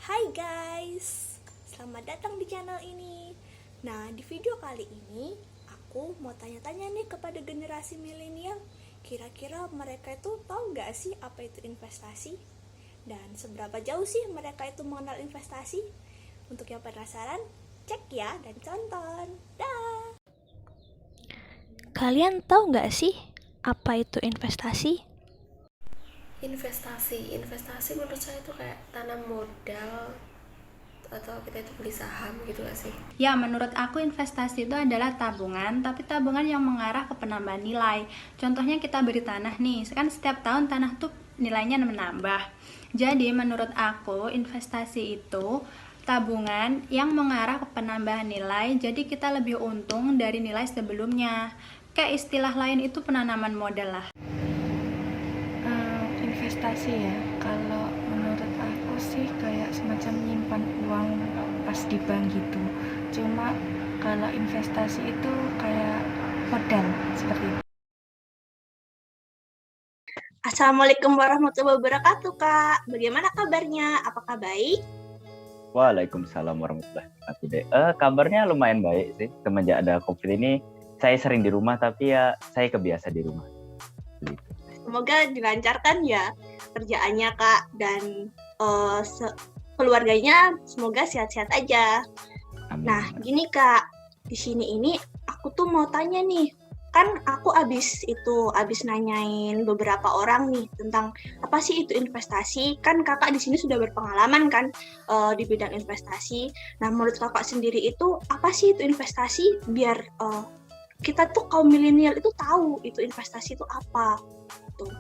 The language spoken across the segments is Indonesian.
Hai guys, selamat datang di channel ini. Nah, di video kali ini aku mau tanya-tanya nih kepada generasi milenial. Kira-kira mereka itu tahu nggak sih apa itu investasi? Dan seberapa jauh sih mereka itu mengenal investasi? Untuk yang penasaran, cek ya dan tonton. Dah. Kalian tahu nggak sih apa itu investasi? Investasi menurut saya itu kayak tanam modal atau kita itu beli saham gitu gak sih? Ya, menurut aku investasi itu adalah tabungan, tapi tabungan yang mengarah ke penambahan nilai. Contohnya kita beri tanah nih, kan setiap tahun tanah tuh nilainya menambah. Jadi menurut aku investasi itu tabungan yang mengarah ke penambahan nilai, jadi kita lebih untung dari nilai sebelumnya. Kayak istilah lain itu penanaman modal lah. Investasi ya, kalau menurut aku sih kayak semacam menyimpan uang pas di bank gitu. Cuma kalau investasi itu kayak modal seperti itu. Assalamualaikum warahmatullahi wabarakatuh, Kak. Bagaimana kabarnya? Apakah baik? Waalaikumsalam warahmatullahi wabarakatuh. Kabarnya lumayan baik sih. Semenjak ada COVID ini, saya sering di rumah, tapi ya saya kebiasa di rumah. Semoga dilancarkan ya kerjaannya, Kak, dan keluarganya semoga sehat-sehat aja. Amin. Nah, gini Kak, di sini ini aku tuh mau tanya nih. Kan aku abis nanyain beberapa orang nih tentang apa sih itu investasi. Kan Kakak di sini sudah berpengalaman kan di bidang investasi. Nah, menurut Kakak sendiri itu apa sih itu investasi biar kita tuh kaum milenial itu tahu itu investasi itu apa. Tuh.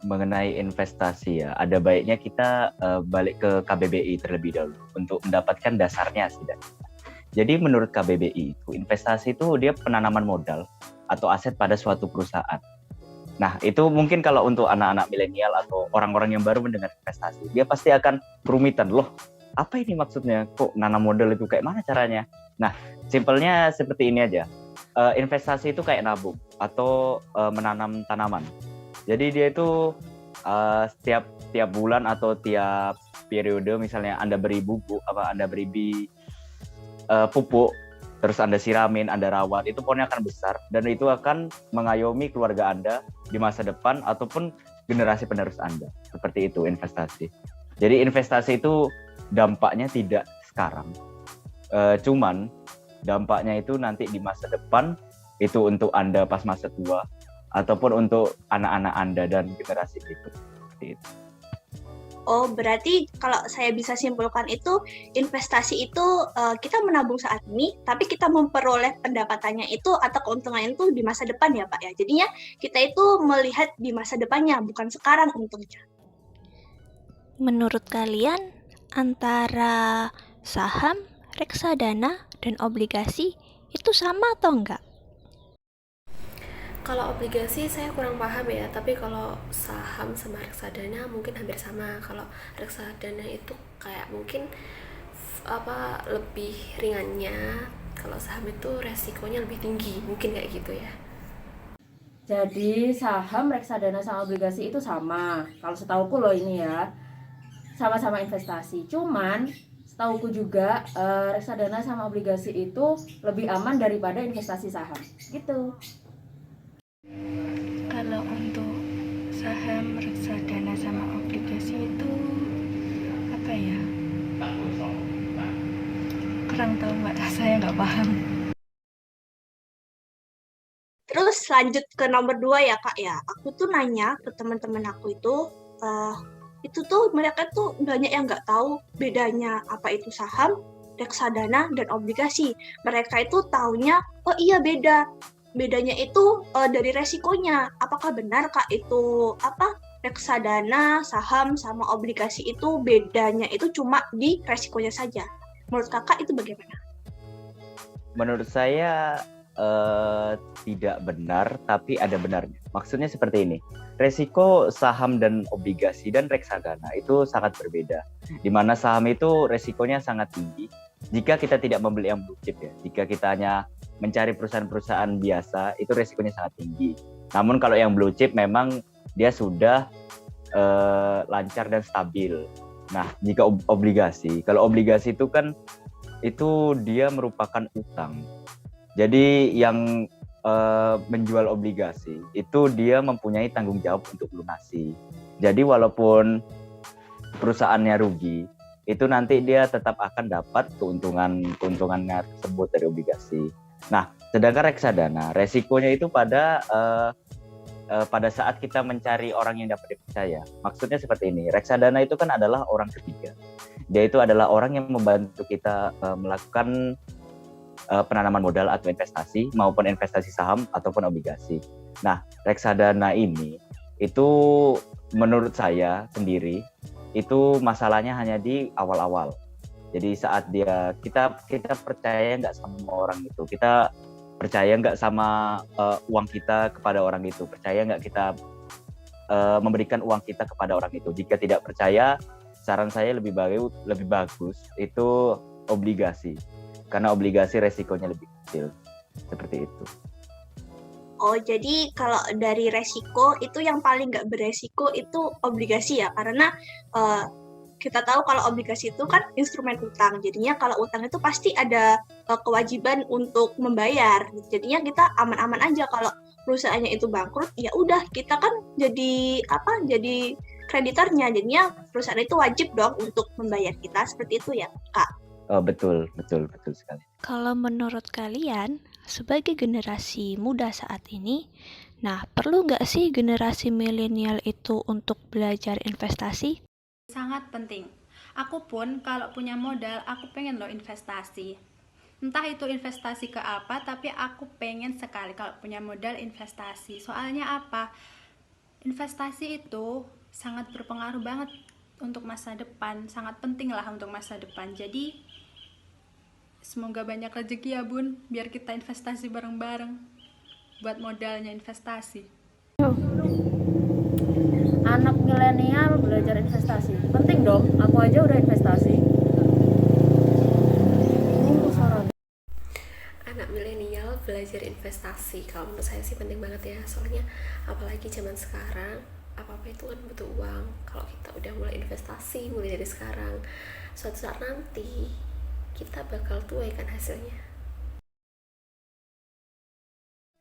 Mengenai investasi ya, ada baiknya kita balik ke KBBI terlebih dahulu untuk mendapatkan dasarnya setidaknya. Jadi menurut KBBI itu investasi itu dia penanaman modal atau aset pada suatu perusahaan. Nah itu mungkin kalau untuk anak-anak milenial atau orang-orang yang baru mendengar investasi, dia pasti akan kerumitan loh. Apa ini maksudnya? Kok nanam modal itu kayak mana caranya? Nah simpelnya seperti ini aja. Investasi itu kayak nabung atau menanam tanaman. Jadi dia itu tiap bulan atau tiap periode, misalnya Anda beri pupuk, terus Anda siramin, Anda rawat, itu pohonnya akan besar dan itu akan mengayomi keluarga Anda di masa depan ataupun generasi penerus Anda. Seperti itu investasi. Jadi investasi itu dampaknya tidak sekarang, cuman dampaknya itu nanti di masa depan, itu untuk Anda pas masa tua ataupun untuk anak-anak Anda dan generasi berikut. Seperti itu. Oh, berarti kalau saya bisa simpulkan itu investasi itu kita menabung saat ini, tapi kita memperoleh pendapatannya itu atau keuntungannya itu di masa depan ya Pak ya. Jadinya kita itu melihat di masa depannya, bukan sekarang untungnya. Menurut kalian antara saham, reksadana, dan obligasi itu sama atau enggak? Kalau obligasi saya kurang paham ya, tapi kalau saham sama reksadana mungkin hampir sama. Kalau reksadana itu kayak mungkin lebih ringannya, kalau saham itu resikonya lebih tinggi, mungkin kayak gitu ya. Jadi saham, reksadana sama obligasi itu sama. Kalau setauku loh ini ya, sama-sama investasi. Cuman setauku juga reksadana sama obligasi itu lebih aman daripada investasi saham. Gitu. Kalau untuk saham, reksadana sama obligasi itu apa ya? Kurang tahu Mbak, saya nggak paham. Terus lanjut ke nomor 2 ya Kak ya. Aku tuh nanya ke teman-teman aku itu tuh mereka tuh banyak yang nggak tahu bedanya apa itu saham, reksadana, dan obligasi. Mereka itu taunya, oh iya beda. Bedanya itu dari resikonya. Apakah benar Kak itu reksadana, saham, sama obligasi itu bedanya itu cuma di resikonya saja. Menurut Kakak itu bagaimana? Menurut saya tidak benar, tapi ada benarnya. Maksudnya seperti ini, resiko saham dan obligasi dan reksadana itu sangat berbeda. Di mana saham itu resikonya sangat tinggi jika kita tidak membeli yang blue chip ya. Jika kita hanya mencari perusahaan-perusahaan biasa, itu resikonya sangat tinggi. Namun kalau yang blue chip memang dia sudah lancar dan stabil. Nah, jika obligasi, kalau obligasi itu kan itu dia merupakan utang. Jadi yang menjual obligasi itu dia mempunyai tanggung jawab untuk lunasi. Jadi walaupun perusahaannya rugi, itu nanti dia tetap akan dapat keuntungannya tersebut dari obligasi. Nah, sedangkan reksadana, resikonya itu pada saat kita mencari orang yang dapat dipercaya. Maksudnya seperti ini, reksadana itu kan adalah orang ketiga. Dia itu adalah orang yang membantu kita melakukan penanaman modal atau investasi, maupun investasi saham ataupun obligasi. Nah, reksadana ini itu menurut saya sendiri itu masalahnya hanya di awal-awal. Jadi saat kita percaya nggak sama orang itu, kita percaya nggak sama uang kita kepada orang itu, percaya nggak kita memberikan uang kita kepada orang itu. Jika tidak percaya, saran saya lebih bagus itu obligasi, karena obligasi resikonya lebih kecil, seperti itu. Oh, jadi kalau dari resiko itu yang paling nggak beresiko itu obligasi ya, karena kita tahu kalau obligasi itu kan instrumen utang, jadinya kalau utang itu pasti ada kewajiban untuk membayar, jadinya kita aman-aman aja. Kalau perusahaannya itu bangkrut, ya udah kita kan jadi kreditornya, jadinya perusahaan itu wajib dong untuk membayar kita, seperti itu ya, Kak. Oh, betul sekali. Kalau menurut kalian, sebagai generasi muda saat ini, nah perlu nggak sih generasi milenial itu untuk belajar investasi? Sangat penting. Aku pun kalau punya modal, aku pengen loh investasi. Entah itu investasi ke apa, tapi aku pengen sekali kalau punya modal investasi. Soalnya apa? Investasi itu sangat berpengaruh banget untuk masa depan, sangat penting lah untuk masa depan. Jadi semoga banyak rezeki ya Bun, biar kita investasi bareng-bareng buat modalnya investasi. Anak milenial belajar investasi penting dong, aku aja udah investasi. Anak milenial belajar investasi, kalau menurut saya sih penting banget ya, soalnya apalagi zaman sekarang apa-apa itu kan butuh uang. Kalau kita udah mulai investasi mulai dari sekarang, suatu saat nanti kita bakal tuai kan hasilnya.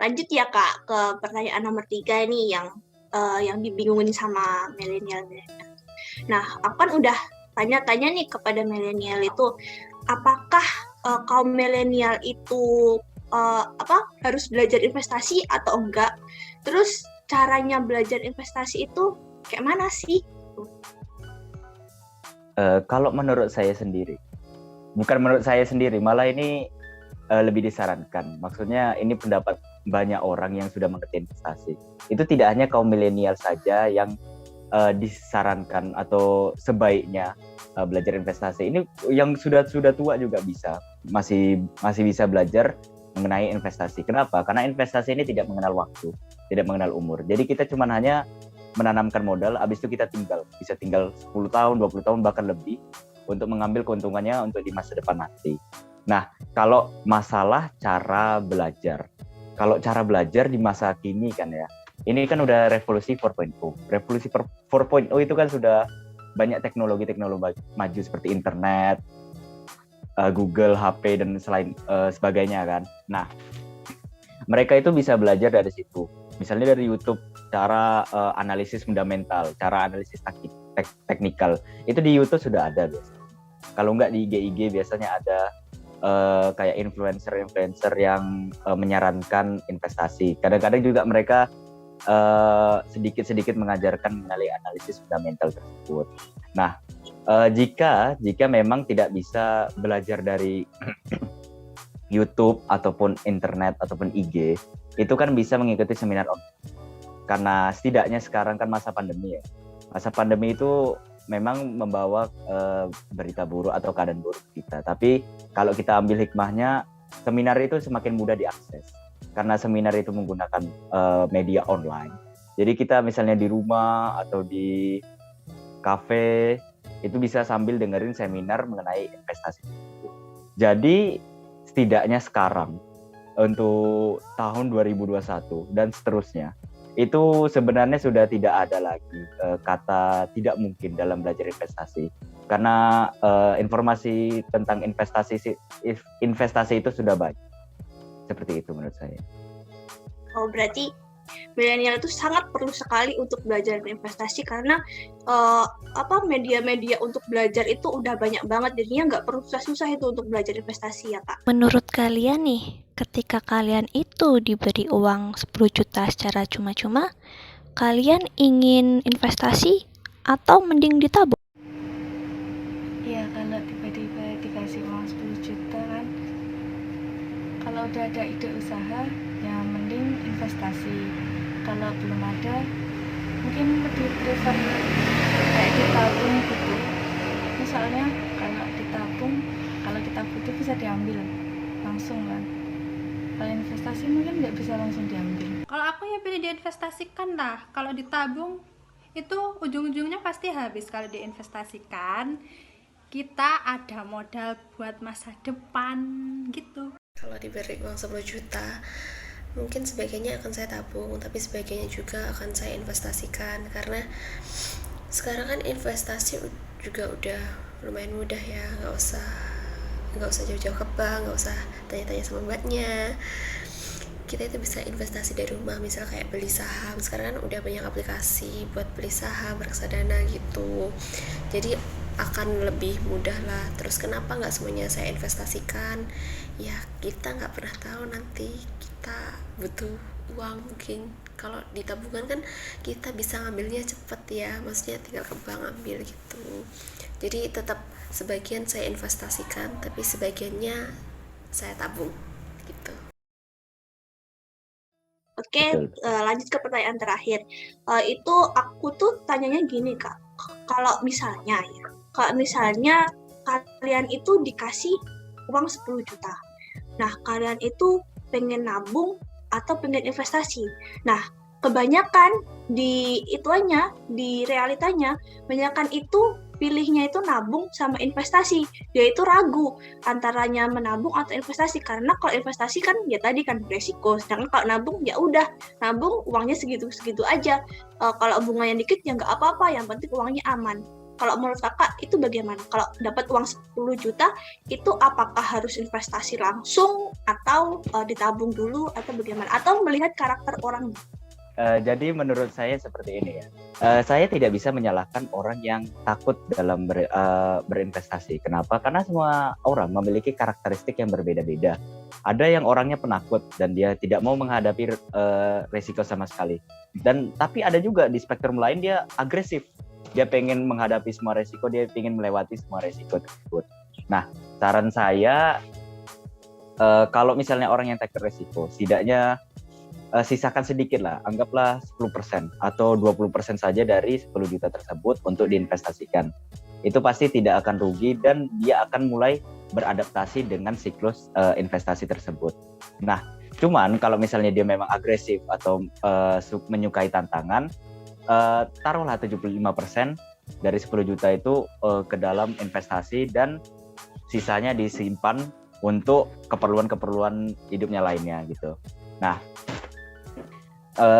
Lanjut ya Kak ke pertanyaan nomor 3 nih yang dibingungin sama milenial. Nah, aku kan udah tanya-tanya nih kepada milenial itu, apakah kaum milenial itu harus belajar investasi atau enggak? Terus caranya belajar investasi itu kayak mana sih? Kalau menurut saya sendiri, bukan menurut saya sendiri, malah ini lebih disarankan. Maksudnya ini pendapat banyak orang yang sudah mengerti investasi. Itu tidak hanya kaum milenial saja yang disarankan atau sebaiknya belajar investasi. Ini yang sudah tua juga masih bisa belajar mengenai investasi. Kenapa? Karena investasi ini tidak mengenal waktu, tidak mengenal umur. Jadi kita cuma hanya menanamkan modal, habis itu kita bisa tinggal 10 tahun, 20 tahun bahkan lebih untuk mengambil keuntungannya untuk di masa depan nanti. Nah, kalau masalah cara belajar di masa kini kan ya, ini kan udah revolusi 4.0. Revolusi 4.0 itu kan sudah banyak teknologi maju seperti internet, Google, HP, dan sebagainya kan. Nah, mereka itu bisa belajar dari situ. Misalnya dari YouTube, cara analisis fundamental, cara analisis teknikal. Itu di YouTube sudah ada biasanya. Kalau nggak di IG biasanya ada kayak influencer yang menyarankan investasi. Kadang-kadang juga mereka sedikit-sedikit mengajarkan mengenai analisis fundamental tersebut. Nah, jika memang tidak bisa belajar dari YouTube ataupun internet ataupun IG, itu kan bisa mengikuti seminar online. Karena setidaknya sekarang kan masa pandemi ya. Masa pandemi itu memang membawa berita buruk atau keadaan buruk kita. Tapi kalau kita ambil hikmahnya, seminar itu semakin mudah diakses. Karena seminar itu menggunakan media online. Jadi kita misalnya di rumah atau di kafe, itu bisa sambil dengerin seminar mengenai investasi. Jadi setidaknya sekarang, untuk tahun 2021 dan seterusnya, itu sebenarnya sudah tidak ada lagi kata tidak mungkin dalam belajar investasi. Karena informasi tentang investasi itu sudah banyak. Seperti itu menurut saya. Oh, berarti milenial itu sangat perlu sekali untuk belajar berinvestasi karena media-media untuk belajar itu udah banyak banget, jadinya nggak perlu susah-susah itu untuk belajar investasi ya Kak. Menurut kalian nih, ketika kalian itu diberi uang 10 juta secara cuma-cuma, kalian ingin investasi atau mending ditabung? Ya kalau tiba-tiba dikasih uang 10 juta kan, kalau udah ada ide usaha ya mending investasi. Kalau belum ada mungkin lebih prefer kayak ditabung gitu. Misalnya kalau ditabung, kalau kita butuh bisa diambil langsung kan. Kalau investasi mungkin nggak bisa langsung diambil. Kalau aku ya pilih diinvestasikan lah. Kalau ditabung itu ujung-ujungnya pasti habis. Kalau diinvestasikan kita ada modal buat masa depan gitu. Kalau diberi uang 10 juta, mungkin sebagiannya akan saya tabung, tapi sebagiannya juga akan saya investasikan, karena sekarang kan investasi juga udah lumayan mudah ya, nggak usah jauh-jauh ke bank, nggak usah tanya-tanya sama mbaknya. Kita itu bisa investasi dari rumah, misal kayak beli saham. Sekarang kan udah banyak aplikasi buat beli saham, reksadana gitu, jadi akan lebih mudah lah. Terus kenapa nggak semuanya saya investasikan? Ya kita nggak pernah tahu nanti kita butuh uang. Mungkin kalau di tabungan kan kita bisa ngambilnya cepet ya, maksudnya tinggal ke bank ambil gitu. Jadi tetap sebagian saya investasikan, tapi sebagiannya saya tabung gitu. Oke, lanjut ke pertanyaan terakhir. Itu aku tuh tanyanya gini Kak, kalau misalnya kalian itu dikasih uang 10 juta. Nah, kalian itu pengen nabung atau pengen investasi. Nah, kebanyakan di realitanya, kebanyakan itu pilihnya itu nabung sama investasi. Dia itu ragu antaranya menabung atau investasi, karena kalau investasi kan ya tadi kan beresiko, sedangkan kalau nabung ya udah, nabung uangnya segitu-segitu aja. Kalau bunganya dikit ya nggak apa-apa, yang penting uangnya aman. Kalau menurut kakak itu bagaimana? Kalau dapat uang 10 juta, itu apakah harus investasi langsung atau ditabung dulu atau bagaimana? Atau melihat karakter orang? Jadi menurut saya seperti ini ya. Saya tidak bisa menyalahkan orang yang takut dalam berinvestasi. Kenapa? Karena semua orang memiliki karakteristik yang berbeda-beda. Ada yang orangnya penakut dan dia tidak mau menghadapi resiko sama sekali. Tapi ada juga di spektrum lain dia agresif. Dia pengen menghadapi semua resiko, dia pengen melewati semua resiko tersebut. Nah, saran saya kalau misalnya orang yang take resiko, setidaknya sisakan sedikit lah, anggaplah 10% atau 20% saja dari 10 juta tersebut untuk diinvestasikan. Itu pasti tidak akan rugi dan dia akan mulai beradaptasi dengan siklus investasi tersebut. Nah, cuman kalau misalnya dia memang agresif atau menyukai tantangan, taruhlah 75% dari 10 juta itu ke dalam investasi dan sisanya disimpan untuk keperluan-keperluan hidupnya lainnya gitu. Nah,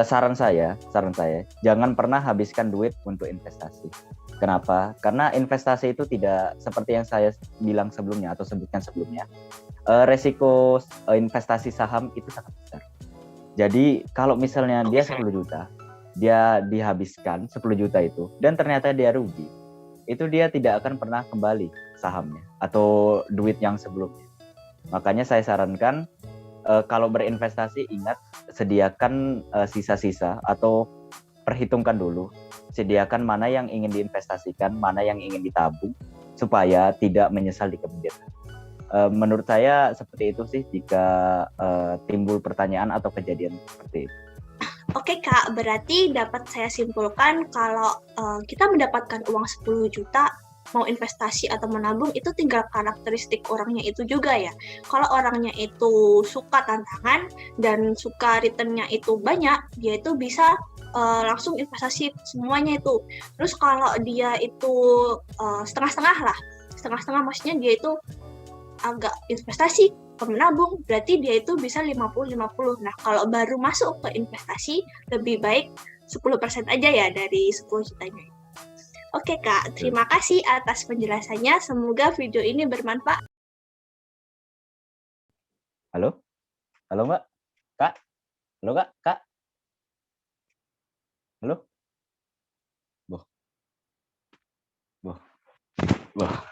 saran saya jangan pernah habiskan duit untuk investasi. Kenapa? Karena investasi itu tidak seperti yang saya bilang sebelumnya atau sebutkan sebelumnya. Resiko investasi saham itu sangat besar. Jadi kalau misalnya dia 10 juta, dia dihabiskan 10 juta itu dan ternyata dia rugi, itu dia tidak akan pernah kembali sahamnya atau duit yang sebelumnya. Makanya saya sarankan kalau berinvestasi ingat sediakan sisa-sisa atau perhitungkan dulu, sediakan mana yang ingin diinvestasikan, mana yang ingin ditabung supaya tidak menyesal di kemudian hari. Menurut saya seperti itu sih jika timbul pertanyaan atau kejadian seperti itu. Oke Kak, berarti dapat saya simpulkan kalau kita mendapatkan uang 10 juta, mau investasi atau menabung itu tinggal karakteristik orangnya itu juga ya. Kalau orangnya itu suka tantangan dan suka returnnya itu banyak, dia itu bisa langsung investasi semuanya itu. Terus kalau dia itu setengah-setengah maksudnya dia itu agak investasi menabung, berarti dia itu bisa 50-50. Nah, kalau baru masuk ke investasi, lebih baik 10% aja ya dari 10 jutanya. Oke Kak, terima kasih atas penjelasannya. Semoga video ini bermanfaat. Halo? Halo Mbak? Kak? Halo Kak? Kak? Halo? Boh. Boh. Boh.